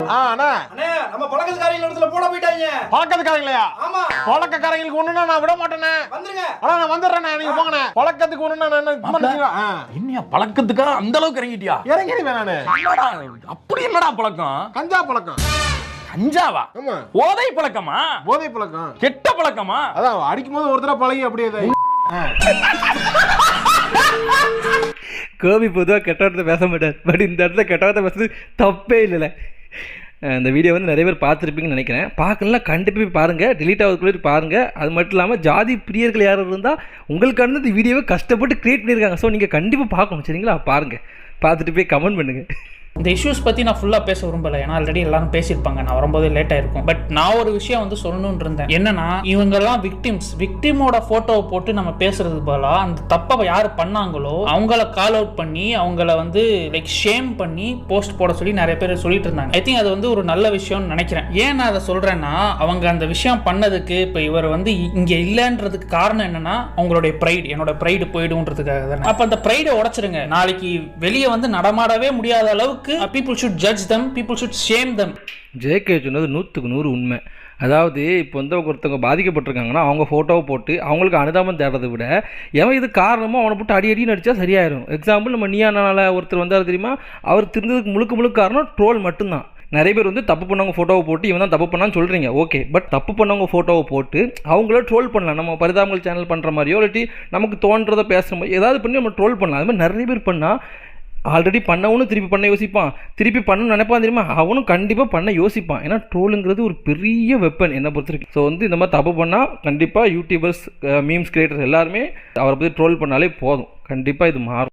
அண்ணா அண்ணே நம்ம பழக்கத்துக்காரங்க இடத்துல போட போயிட்டாங்க. பழக்கத்துக்காரங்களையா? ஆமா. பழக்கக்காரங்களுக்கு ஒண்ணுனா நான் விட மாட்டேனே. வந்துருங்க. அண்ணா நான் வந்துடுறேண்ணே, நீங்க போங்கண்ணே. பழக்கத்துக்கு ஒண்ணுனா நான் என்ன பண்ணுவீங்க? என்னையா பழக்கத்துக்கா அந்த அளவுக்கு இறங்கிட்டியா? இறங்கிடுவேன் நானு. என்னடா அப்படி என்னடா பழக்கம்? கஞ்சா பழக்கம். கஞ்சாவா? ஆமா. போதை பழக்கமா? போதை பழக்கம். கெட்ட பழக்கமா? அதான் அடிக்கும் போது ஒருத்தர பழகி அப்படியே கோபி பொதுவாக கெட்ட வார்த்தை பேச மாட்டார். பட் இந்த இடத்துல கெட்ட வார்த்தை பேசுறது தப்பே இல்லைல்ல. இந்த வீடியோ வந்து நிறைய பேர் பார்த்துருப்பீங்கன்னு நினைக்கிறேன். பார்க்கலாம் கண்டிப்பாக போய் பாருங்கள், டிலீட் ஆகிறதுக்குள்ளே பாருங்கள். அது மட்டும் இல்லாமல் ஜாதி பிரியர்கள் யாரும் இருந்தால் உங்களுக்கான இந்த வீடியோவை கஷ்டப்பட்டு க்ரியேட் பண்ணியிருக்காங்க. ஸோ நீங்கள் கண்டிப்பாக பார்க்கணும், சரிங்களா? பாருங்கள், பார்த்துட்டு போய் கமெண்ட் பண்ணுங்கள். இந்த இஷ்யூஸ் பற்றி நான் ஃபுல்லாக பேச விரும்பலை, ஏன்னா ஆல்ரெடி எல்லாரும் பேசியிருப்பாங்க, நான் வரும்போது லேட் ஆயிருக்கும். பட் நான் ஒரு விஷயம் வந்து சொல்லணும்னு இருந்தேன். என்னன்னா, இவங்கெல்லாம் விக்டிமோட ஃபோட்டோவை போட்டு நம்ம பேசுறது போல அந்த தப்பை யார் பண்ணாங்களோ அவங்கள கால் அவுட் பண்ணி அவங்கள வந்து லைக் ஷேம் பண்ணி போஸ்ட் போட சொல்லி நிறைய பேர் சொல்லிட்டு இருந்தாங்க. ஐ திங்க் அது வந்து ஒரு நல்ல விஷயம்னு நினைக்கிறேன். ஏன் நான் அதை சொல்றேன்னா, அவங்க அந்த விஷயம் பண்ணதுக்கு இப்போ இவர் வந்து இங்கே இல்லைன்றதுக்கு காரணம் என்னன்னா அவங்களுடைய ப்ரைடு, என்னோட ப்ரைடு போயிடும்ன்றதுக்காக தானே. அப்போ அந்த ப்ரைடை உடைச்சிருங்க. நாளைக்கு வெளியே வந்து நடமாடவே முடியாத அளவுக்கு people should judge them, people should shame them. JK சொன்னது 100க்கு 100 உண்மை. அதாவது இப்போ வந்து ஒருத்தவங்க பாதிக்கப்பட்டிருக்காங்கன்னா அவங்க ஃபோட்டோவை போட்டு அவங்களுக்கு அனுதாபம் தேடுறதை விட எவன் இது காரணமோ அவனை போட்டு அடி நடிச்சா சரியாயிரும். எக்ஸாம்பிள் நம்ம நீயானால ஒருத்தர் வந்தார் தெரியுமா, அவர் திருந்ததுக்கு முழுக்க காரணம் ட்ரோல் மட்டும்தான். நிறைய பேர் வந்து தப்பு பண்ணவங்க ஃபோட்டோவை போட்டு இவன் தான் தப்பு பண்ணான்னு சொல்கிறீங்க, ஓகே. பட் தப்பு பண்ணவங்க ஃபோட்டோவை போட்டு அவங்கள ட்ரோல் பண்ணலாம். நம்ம பரிதாபங்கள் சேனல் பண்ணுற மாதிரியோ இல்லாட்டி நமக்கு தோன்றதை பேசுகிற மாதிரி ஏதாவது பண்ணி நம்ம ட்ரோல் பண்ணலாம். அது மாதிரி நிறைய பேர் பண்ணால் ஆல்ரெடி பண்ணவனும் திருப்பி பண்ண யோசிப்பான், திருப்பி பண்ணணும்னு நினைப்பான் தெரியுமா, அவனும் கண்டிப்பாக பண்ண யோசிப்பான். ஏன்னா ட்ரோலுங்கிறது ஒரு பெரிய வெப்பன் என்னை பொறுத்திருக்கு. ஸோ வந்து இந்த மாதிரி தப்பு பண்ணால் கண்டிப்பாக யூடியூபர்ஸ், மீம்ஸ் கிரியேட்டர்ஸ் எல்லாருமே அவரை பற்றி ட்ரோல் பண்ணாலே போதும், கண்டிப்பாக இது மாறும்.